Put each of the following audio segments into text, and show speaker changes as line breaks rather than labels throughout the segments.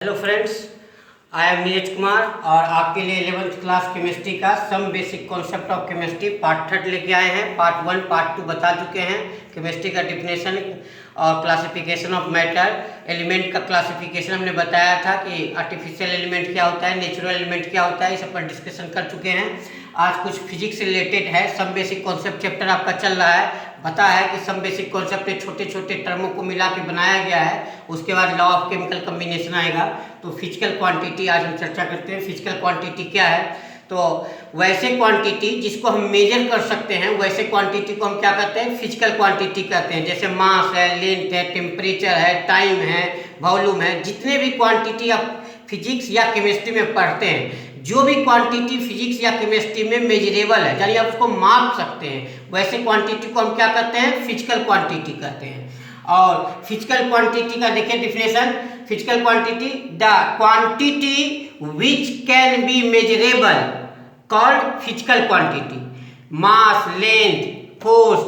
Hello friends, I am Neeraj Kumar और आपके लिए 11th क्लास केमिस्ट्री का some basic concept of chemistry part 3 लेके आए हैं। पार्ट 1 पार्ट 2 बता चुके हैं। केमिस्ट्री का डिफिनेशन और क्लासिफिकेशन ऑफ मैटर, एलिमेंट का क्लासिफिकेशन हमने बताया था कि आर्टिफिशियल एलिमेंट क्या होता है, नेचुरल एलिमेंट क्या होता है, इस पर डिस्कशन कर चुके हैं। आज कुछ फिजिक्स से रिलेटेड है। सम बेसिक कॉन्सेप्ट चैप्टर आपका चल रहा है। पता है कि सम बेसिक कॉन्सेप्ट छोटे छोटे टर्मों को मिला के बनाया गया है। उसके बाद लॉ ऑफ केमिकल कम्बिनेशन आएगा। तो फिजिकल क्वांटिटी आज हम चर्चा करते हैं। फिजिकल क्वांटिटी क्या है? तो वैसे क्वांटिटी जिसको हम मेजर कर सकते हैं, वैसे क्वांटिटी को हम क्या कहते हैं? फिजिकल क्वांटिटी कहते हैं। जैसे मास है, लेंथ है, टेम्परेचर है, टाइम है, वॉल्यूम है। जितने भी क्वांटिटी आप फिजिक्स या केमिस्ट्री में पढ़ते हैं, जो भी क्वांटिटी फिजिक्स या केमिस्ट्री में मेजरेबल है, यानी आप उसको माप सकते हैं, वैसे क्वांटिटी को हम क्या कहते हैं? फिजिकल क्वांटिटी कहते हैं। और फिजिकल क्वांटिटी का देखिए definition. Physical quantity, the quantity which can be measurable called physical quantity. Mass, length, force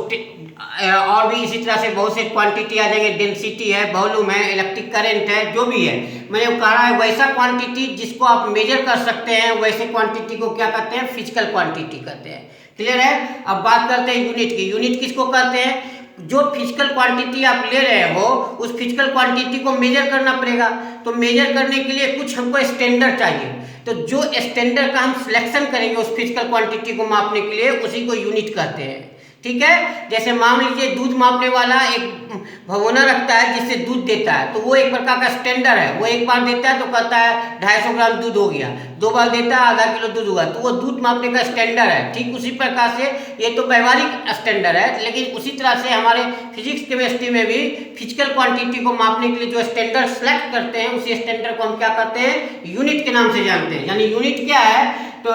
और भी इसी तरह से बहुत से क्वांटिटी आ जाएंगे। डेंसिटी है, वॉल्यूम है, इलेक्ट्रिक करंट है, जो भी है। मैंने कहा है वैसा क्वांटिटी जिसको आप मेजर कर सकते हैं, वैसे क्वांटिटी को क्या कहते हैं? फिजिकल क्वांटिटी कहते हैं। क्लियर है? अब बात करते हैं यूनिट की। यूनिट किसको कहते हैं? जो फिजिकल क्वांटिटी आप ले रहे हो, उस फिजिकल क्वांटिटी को मेजर करना पड़ेगा। तो मेजर करने के लिए कुछ हमको स्टैंडर्ड चाहिए। तो जो स्टैंडर्ड का हम सिलेक्शन करेंगे उस फिजिकल क्वांटिटी को मापने के लिए, उसी को यूनिट कहते हैं। ठीक है? जैसे मान लीजिए दूध मापने वाला एक भगोना रखता है जिससे दूध देता है, तो वो एक प्रकार का स्टैंडर्ड है। वो एक बार देता है तो कहता है 250 ग्राम दूध हो गया, 2 बार देता है आधा किलो दूध होगा, तो वो दूध मापने का स्टैंडर्ड है। ठीक उसी प्रकार से ये तो व्यवहारिक स्टैंडर्ड है, लेकिन उसी तरह से हमारे फिजिक्स केमिस्ट्री में भी फिजिकल क्वांटिटी को मापने के लिए जो स्टैंडर्ड सेलेक्ट करते हैं, उसी स्टैंडर्ड को हम क्या कहते हैं? यूनिट के नाम से जानते हैं। यानी यूनिट क्या है? तो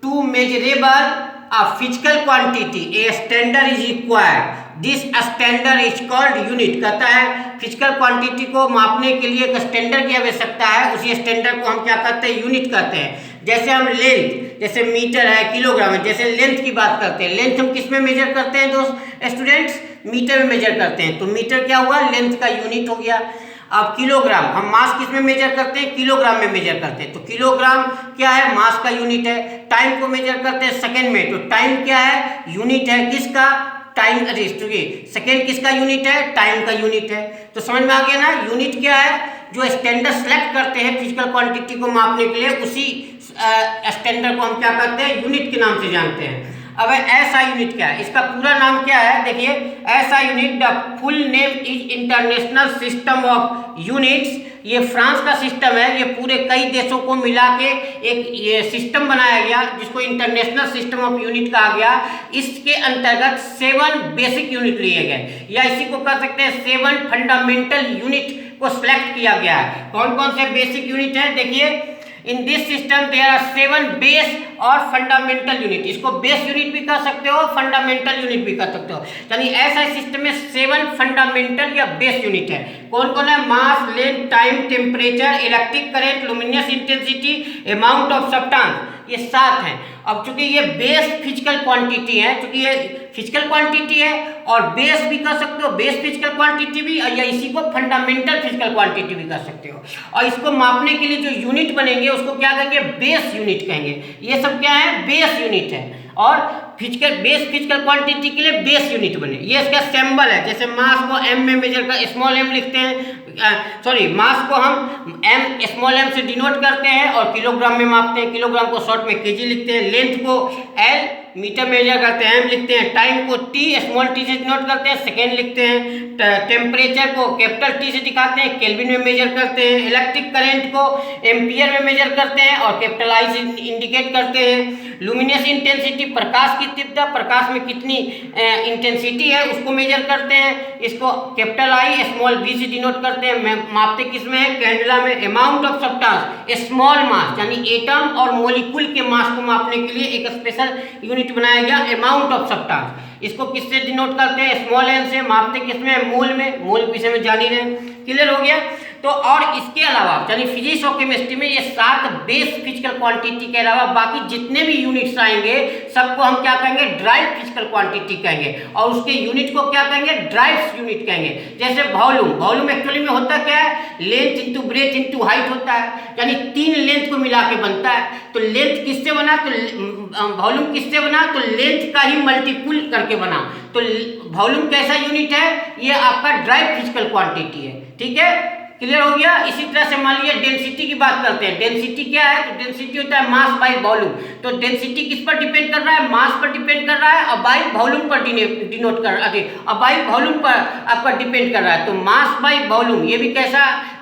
to measurable a physical quantity a standard is required, this standard is called unit। कहता है फिजिकल क्वांटिटी को मापने के लिए एक स्टैंडर्ड की आवश्यकता है, उसी स्टैंडर्ड को हम क्या कहते हैं? यूनिट कहते हैं। जैसे हम लेंथ, जैसे मीटर है, किलोग्राम है, जैसे लेंथ की बात करते हैं। लेंथ हम किस में मेजर करते हैं दोस्त स्टूडेंट्स? मीटर में मेजर करते हैं। तो मीटर क्या हुआ? लेंथ का यूनिट हो गया। अब किलोग्राम, हम मास किस में मेजर करते हैं? किलोग्राम में मेजर करते हैं। तो किलोग्राम क्या है? मास का यूनिट है। टाइम को मेजर करते हैं सेकंड में, तो टाइम क्या है? यूनिट है किसका? टाइम। सेकंड किसका यूनिट है? टाइम का यूनिट है। तो समझ में आ गया ना? यूनिट क्या है? जो स्टैंडर्ड सेलेक्ट करते हैं फिजिकल क्वांटिटी को मापने के लिए, उसी स्टैंडर्ड को हम क्या कहते हैं? यूनिट के नाम से जानते हैं। अब ऐसा यूनिट क्या है? इसका पूरा नाम क्या है? देखिए, ऐसा unit, the full name is international system of units. ये फ्रांस का सिस्टम है। ये पूरे कई देशों को मिला के एक ये सिस्टम बनाया गया, जिसको इंटरनेशनल सिस्टम ऑफ यूनिट कहा गया। इसके अंतर्गत 7 बेसिक यूनिट लिए गए, या इसी को कह सकते हैं 7 फंडामेंटल यूनिट को सिलेक्ट किया गया है। कौन कौन से बेसिक यूनिट है? देखिए, in this system there are 7 base और फंडामेंटल यूनिट। इसको बेस यूनिट भी कह सकते हो, फंडामेंटल यूनिट भी कह सकते हो। यानी ऐसा सिस्टम में 7 फंडामेंटल या बेस यूनिट है। कौन कौन है? Mass, length, time, temperature, electric current, luminous intensity, amount of substance, ये 7 हैं। अब चूंकि ये बेस फिजिकल क्वांटिटी है, चूंकि ये फिजिकल क्वांटिटी है और बेस भी कह सकते हो, बेस फिजिकल क्वांटिटी भी, या इसी को फंडामेंटल फिजिकल क्वांटिटी भी कह सकते हो। और इसको मापने के लिए जो यूनिट बनेंगे उसको क्या कहेंगे? बेस यूनिट कहेंगे। ये सब क्या है? बेस यूनिट है। और बेस फिजिकल क्वांटिटी के लिए बेस यूनिट बने। ये इसका सिंबल है। जैसे मास को एम में मेजर कर, स्मॉल एम लिखते हैं, मास को हम एम स्मॉल एम से डिनोट करते हैं और किलोग्राम में मापते हैं। किलोग्राम को शॉर्ट में केजी लिखते हैं। लेंथ को एल मीटर मेजर करते हैं, एम लिखते हैं। टाइम को टी स्मॉल टी से डिनोट करते हैं, सेकेंड लिखते हैं। टेम्परेचर को कैपिटल टी से दिखाते हैं, केल्विन में मेजर करते हैं। इलेक्ट्रिक करंट को एम्पियर में मेजर करते हैं और कैपिटल आई से इंडिकेट करते हैं। लुमिनस इंटेंसिटी, प्रकाश की तीव्रता, प्रकाश में कितनी इंटेंसिटी है उसको मेजर करते हैं। इसको कैपिटल आई स्मॉल वी से डिनोट करते हैं। मापते किस में है? कैंडला में। Amount of substance, small mass, यानी एटम और मॉलिक्यूल के मास को मापने के लिए एक स्पेशल यूनिट बनाया गया, अमाउंट ऑफ सब्सटेंस। इसको किससे डिनोट करते हैं? स्मॉल एन से। मापते किसमें? मोल में। मोल विषय में जान ही रहे। क्लियर हो गया? तो और इसके अलावा यानी फिजिक्स और केमिस्ट्री में ये 7 बेस फिजिकल क्वांटिटी के अलावा बाकी जितने भी यूनिट्स आएंगे सबको हम क्या कहेंगे, ड्राइव फिजिकल क्वांटिटी कहेंगे, और उसके यूनिट को क्या कहेंगे, ड्राइव्स यूनिट कहेंगे। जैसे वॉल्यूम, वॉल्यूम एक्चुअली में होता क्या है, length into breadth into height होता है, यानी 3 लेंथ को मिला के बनता है। तो लेंथ किससे बना, तो वॉल्यूम किससे बना, तो लेंथ का ही मल्टीपुल करके बना। तो वॉल्यूम कैसा यूनिट है, ये आपका ड्राइव फिजिकल क्वांटिटी है। ठीक है, क्लियर हो गया। इसी तरह से मान लीजिए डेंसिटी की बात करते हैं। डेंसिटी क्या है, तो डेंसिटी होता है मास बाय वॉल्यूम। तो डेंसिटी किस पर डिपेंड कर रहा है, मास पर डिपेंड कर रहा है, और बाय वॉल्यूम पर डिनोट कर रहा है, और बाय वॉल्यूम पर आपका डिपेंड कर रहा है। तो मास बाय वॉल्यूम ये भी कैसा,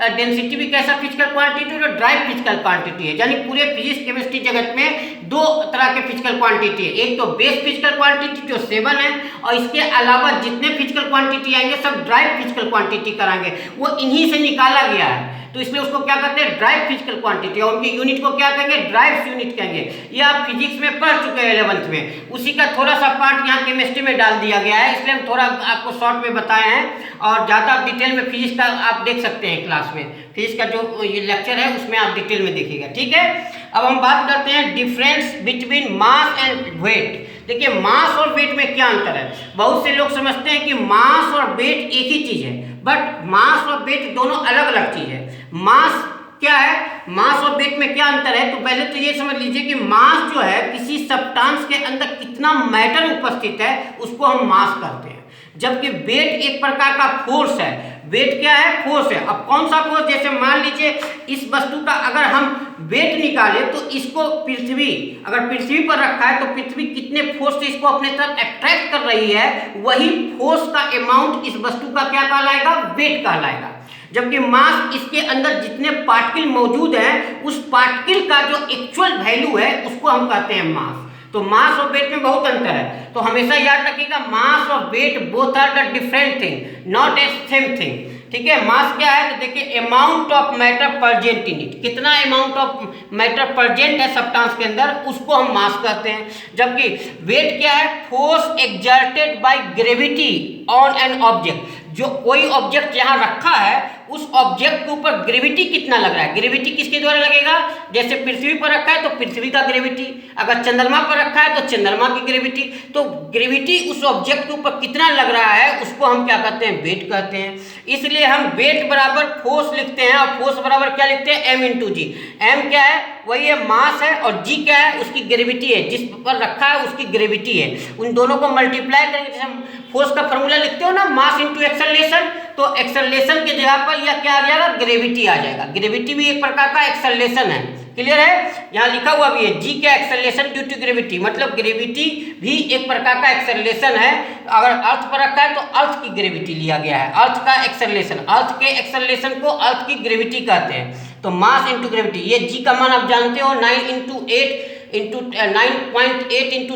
डेंसिटी भी कैसा फिजिकल क्वांटिटी है, ड्राइव फिजिकल क्वांटिटी है। यानी पूरे फिजिक्स केमिस्ट्री जगत में 2 तरह के फिजिकल क्वांटिटी है, एक तो बेस फिजिकल क्वांटिटी जो 7 है, और इसके अलावा जितने फिजिकल क्वांटिटी आएंगे सब ड्राइव फिजिकल क्वांटिटी कराएंगे, वो इन्हीं से निकाला गया है। तो इसलिए उसको क्या कहते हैं, ड्राइव फिजिकल क्वांटिटी, और उनके यूनिट को क्या कहेंगे, ड्राइव्स यूनिट कहेंगे। ये आप फिजिक्स में पढ़ चुके हैं 11th में, उसी का थोड़ा सा पार्ट यहाँ केमिस्ट्री में डाल दिया गया है, इसलिए हम थोड़ा आपको शॉर्ट में बताए हैं, और ज़्यादा आप डिटेल में फिजिक्स का आप देख सकते हैं क्लास में। फिजिक्स का जो ये लेक्चर है उसमें आप डिटेल में देखिएगा। ठीक है, अब हम बात करते हैं difference between mass and weight. देखिए मास और वेट में क्या अंतर है। बहुत से लोग समझते हैं कि मास और वेट एक ही चीज़ है, बट मास और वेट दोनों अलग अलग चीज़ है। मास क्या है, मास और वेट में क्या अंतर है, तो पहले तो ये समझ लीजिए कि मास जो है किसी सब्सटेंस के अंदर कितना मैटर उपस्थित है उसको हम मास कहते हैं, जबकि वेट एक प्रकार का फोर्स है। वेट क्या है, फोर्स है। अब कौन सा फोर्स, जैसे मान लीजिए इस वस्तु का अगर हम वेट निकाले तो इसको पृथ्वी, अगर पृथ्वी पर रखा है तो पृथ्वी कितने फोर्स से इसको अपने तरफ अट्रैक्ट कर रही है, वही फोर्स का अमाउंट इस वस्तु का क्या कहलाएगा, वेट कहलाएगा। जबकि मास, इसके अंदर जितने पार्टिकल मौजूद हैं उस पार्टिकल का जो एक्चुअल वैल्यू है उसको हम कहते हैं मास। तो मास और वेट में बहुत अंतर है, तो हमेशा याद रखिएगा मास और weight both are the different thing, not a same thing. ठीक है, मास क्या है, तो देखिए amount of matter present in it, कितना अमाउंट ऑफ मैटर प्रेजेंट है सब्सटेंस के अंदर, उसको हम मास कहते हैं। जबकि वेट क्या है, force exerted by gravity on an object, जो कोई ऑब्जेक्ट यहाँ रखा है उस ऑब्जेक्ट के ऊपर ग्रेविटी कितना लग रहा है। ग्रेविटी किसके द्वारा लगेगा, जैसे पृथ्वी पर रखा है तो पृथ्वी का ग्रेविटी, अगर चंद्रमा पर रखा है तो चंद्रमा की ग्रेविटी। तो ग्रेविटी उस ऑब्जेक्ट के ऊपर कितना लग रहा है उसको हम क्या कहते हैं, वेट कहते हैं। इसलिए हम वेट बराबर फोर्स लिखते हैं, और फोर्स बराबर क्या लिखते हैं, एम इंटू जी। एम क्या है, वही है मास है, और जी क्या है, उसकी ग्रेविटी है, जिस पर रखा है उसकी ग्रेविटी है। उन दोनों को मल्टीप्लाई करेंगे, जैसे हम फोर्स का फॉर्मूला लिखते हो ना, मास इंटू एक्सेलरेशन, तो एक्सेलरेशन की जगह पर यह क्या आ जाएगा, ग्रेविटी आ जाएगा। ग्रेविटी भी एक प्रकार का एक्सेलरेशन है, क्लियर है, यहाँ लिखा हुआ भी है जी क्या, एक्सेलरेशन ड्यू टू ग्रेविटी, मतलब ग्रेविटी भी एक प्रकार का एक्सेलरेशन है। अगर अर्थ पर रखा है तो अर्थ की ग्रेविटी लिया गया है, अर्थ का एक्सेलरेशन, अर्थ के एक्सेलरेशन को अर्थ की ग्रेविटी कहते हैं। तो मास इंटू ग्रेविटी, ये जी का मान आप जानते हो 9 इंटू 8 इंटू 9.8 इंटू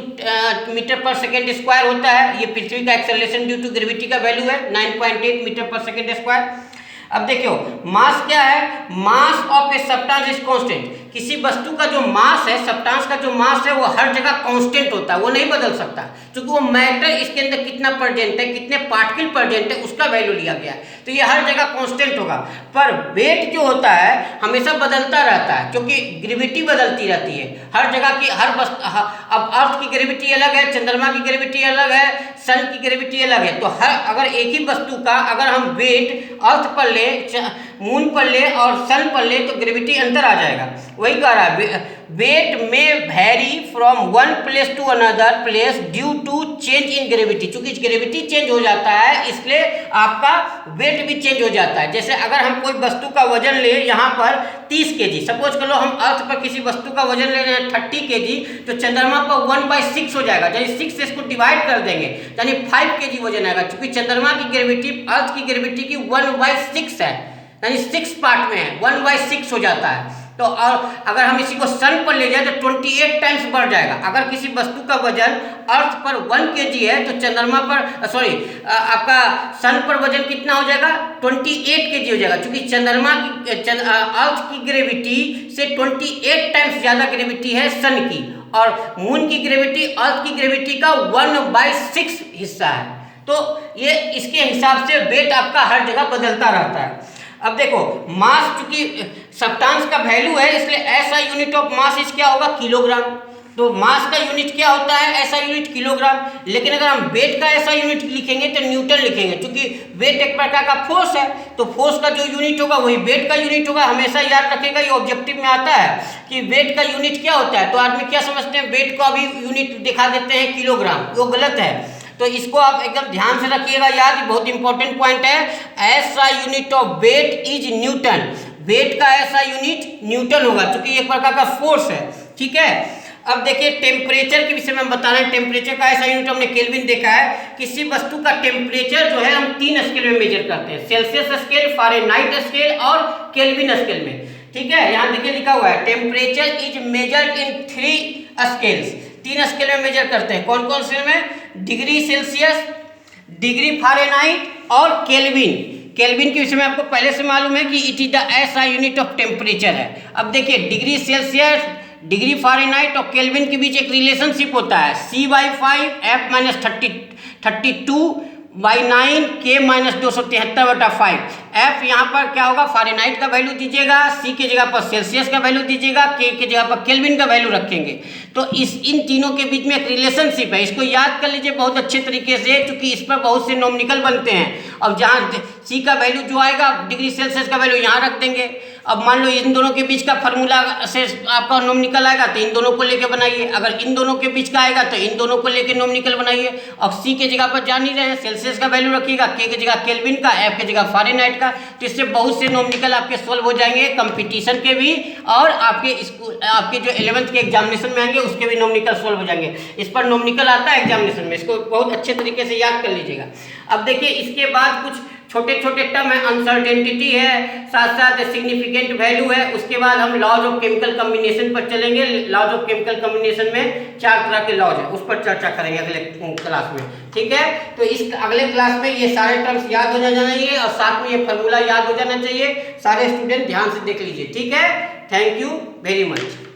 मीटर पर सेकेंड स्क्वायर होता है। ये पृथ्वी का एक्सेलरेशन ड्यू टू ग्रेविटी का वैल्यू है 9.8 मीटर पर सेकेंड स्क्वायर। अब देखियो मास क्या है, mass of a substance is constant. किसी वस्तु का जो मास है, सब्सटेंस का जो मास है वो हर जगह कांस्टेंट होता है, वो नहीं बदल सकता, क्योंकि वो मैटर इसके अंदर कितना प्रेजेंट है, कितने पार्टिकल प्रेजेंट है उसका वैल्यू लिया गया है, तो ये हर जगह कांस्टेंट होगा। पर वेट जो होता है हमेशा बदलता रहता है, क्योंकि ग्रेविटी बदलती रहती है हर जगह की, हर वस्तु। अब अर्थ की ग्रेविटी अलग है, चंद्रमा की ग्रेविटी अलग है, सन की ग्रेविटी अलग है। तो हर, अगर एक ही वस्तु का अगर हम वेट अर्थ पर ले, मून पर ले और सन पर ले तो ग्रेविटी अंतर आ जाएगा। वही कह रहा है वेट में vary from one place to another place due to change in gravity. चूंकि ग्रेविटी चेंज हो जाता है इसलिए आपका वेट भी चेंज हो जाता है। जैसे अगर हम कोई वस्तु का वजन ले यहाँ पर 30 kg, सपोज कर लो हम अर्थ पर किसी वस्तु का वजन ले रहे हैं 30 kg, तो चंद्रमा पर 1/6 हो जाएगा, यानी 6 से इसको डिवाइड कर देंगे, यानी 5 kg वजन आएगा। क्योंकि चंद्रमा की ग्रेविटी अर्थ की ग्रेविटी की 1/6 है, यानी 6 पार्ट में है, 1/6 हो जाता है। तो और अगर हम इसी को सन पर ले जाए तो 28 टाइम्स बढ़ जाएगा। अगर किसी वस्तु का वजन अर्थ पर 1 kg है तो चंद्रमा पर आपका सन पर वजन कितना हो जाएगा, 28 kg हो जाएगा। क्योंकि चंद्रमा की अर्थ की ग्रेविटी से 28 टाइम्स ज़्यादा ग्रेविटी है सन की, और मून की ग्रेविटी अर्थ की ग्रेविटी का 1/6 हिस्सा है। तो ये इसके हिसाब से वेट आपका हर जगह बदलता रहता है। अब देखो मास चूंकि सब्सटेंस का वैल्यू है इसलिए ऐसा यूनिट ऑफ मास इस क्या होगा किलोग्राम। तो मास का यूनिट क्या होता है ऐसा यूनिट किलोग्राम। लेकिन अगर हम वेट का ऐसा यूनिट लिखेंगे तो न्यूटन लिखेंगे, क्योंकि वेट एक प्रकार का फोर्स है तो फोर्स का जो यूनिट होगा वही वेट का यूनिट होगा। हमेशा याद रखेगा, ये ऑब्जेक्टिव में आता है कि वेट का यूनिट क्या होता है। तो आदमी क्या समझते हैं वेट को अभी यूनिट दिखा देते हैं किलोग्राम, वो गलत है। तो इसको आप एकदम ध्यान से रखिएगा याद, बहुत इंपॉर्टेंट पॉइंट है। ऐसा unit of weight is newton, weight का ऐसा यूनिट न्यूटन होगा क्योंकि एक प्रकार का फोर्स है। ठीक है, अब देखिए टेम्परेचर के विषय में हम बता रहे हैं। टेम्परेचर का ऐसा यूनिट हमने केल्विन देखा है। किसी वस्तु का टेम्परेचर जो है हम 3 स्केल में मेजर करते हैं, सेल्सियस स्केल, फारेनहाइट स्केल और केल्विन स्केल में। ठीक है, यहाँ देखिए लिखा हुआ है temperature is measured in 3 scales, 3 scale में मेजर करते हैं। कौन कौन से में? डिग्री सेल्सियस, डिग्री फारेनहाइट और केल्विन। केल्विन के विषय में आपको पहले से मालूम है कि इट इज द ऐसा यूनिट ऑफ टेम्परेचर है। अब देखिए डिग्री सेल्सियस, डिग्री फारेनहाइट और केल्विन के बीच एक रिलेशनशिप होता है C/5 F-32/9 K-273/5। F यहाँ पर क्या होगा फारेनहाइट का वैल्यू दीजिएगा, C के जगह पर सेल्सियस का वैल्यू दीजिएगा, K के जगह पर केल्विन का वैल्यू रखेंगे। तो इन तीनों के बीच में एक रिलेशनशिप है, इसको याद कर लीजिए बहुत अच्छे तरीके से क्योंकि इस पर बहुत से नोमिनिकल बनते हैं। अब जहाँ C का वैल्यू जो आएगा डिग्री सेल्सियस का वैल्यू यहाँ रख देंगे। अब मान लो इन दोनों के बीच का फार्मूला से आपका नोमिनिकल आएगा तो इन दोनों को लेके बनाइए, अगर इन दोनों के बीच का आएगा तो इन दोनों को लेके नोमिनिकल बनाइए। अब C के जगह पर जान ही रहे हैं सेल्सियस का वैल्यू रखिएगा, K के जगह केल्विन का, F के जगह फारेनहाइट का। तो इससे बहुत से नोमिनिकल आपके सोल्व हो जाएंगे कंपटीशन के भी, और आपके स्कूल आपके जो 11th के एग्जामिनेशन में आएंगे उसके भी नोमिनिकल सोल्व हो जाएंगे। इस पर नोमिनिकल आता है एग्जामिनेशन में, इसको बहुत अच्छे तरीके से याद कर लीजिएगा। अब देखिए इसके बाद कुछ छोटे छोटे टर्म है, अनसर्टेनिटी है, साथ साथ सिग्निफिकेंट वैल्यू है। उसके बाद हम लॉज ऑफ केमिकल कॉम्बिनेशन पर चलेंगे। लॉज ऑफ केमिकल कॉम्बिनेशन में 4 तरह के लॉज है, उस पर चर्चा करेंगे अगले क्लास में। ठीक है, तो इस अगले क्लास में ये सारे टर्म्स याद हो जाना चाहिए और साथ में ये फॉर्मूला याद हो जाना चाहिए। सारे स्टूडेंट ध्यान से देख लीजिए। ठीक है, थैंक यू वेरी मच।